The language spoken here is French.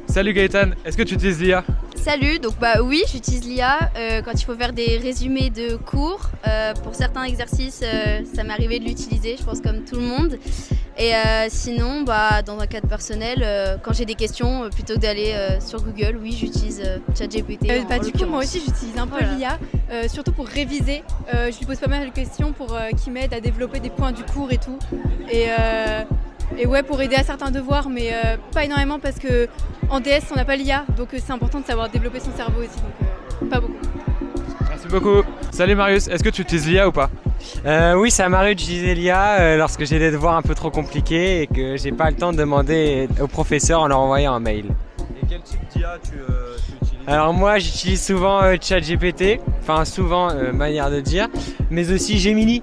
Salut Gaëtan, est-ce que tu utilises l'IA? Salut, donc oui, j'utilise l'IA quand il faut faire des résumés de cours. Pour certains exercices, ça m'est arrivé de l'utiliser, je pense comme tout le monde. Et sinon, dans un cadre personnel, quand j'ai des questions, plutôt que d'aller sur Google, oui, j'utilise ChatGPT. Du coup, moi aussi, j'utilise un peu l'IA, surtout pour réviser. Je lui pose pas mal de questions qui m'aident à développer des points du cours et tout. Et ouais, pour aider à certains devoirs, mais pas énormément parce que en DS, on n'a pas l'IA, donc c'est important de savoir développer son cerveau aussi, donc pas beaucoup. Merci beaucoup. Salut Marius, est-ce que tu utilises l'IA ou pas? Oui, ça m'arrive d'utiliser l'IA lorsque j'ai des devoirs un peu trop compliqués et que j'ai pas le temps de demander au professeur en leur envoyant un mail. Et quel type d'IA tu utilises? Alors moi, j'utilise souvent ChatGPT, enfin souvent, manière de dire, mais aussi Gemini.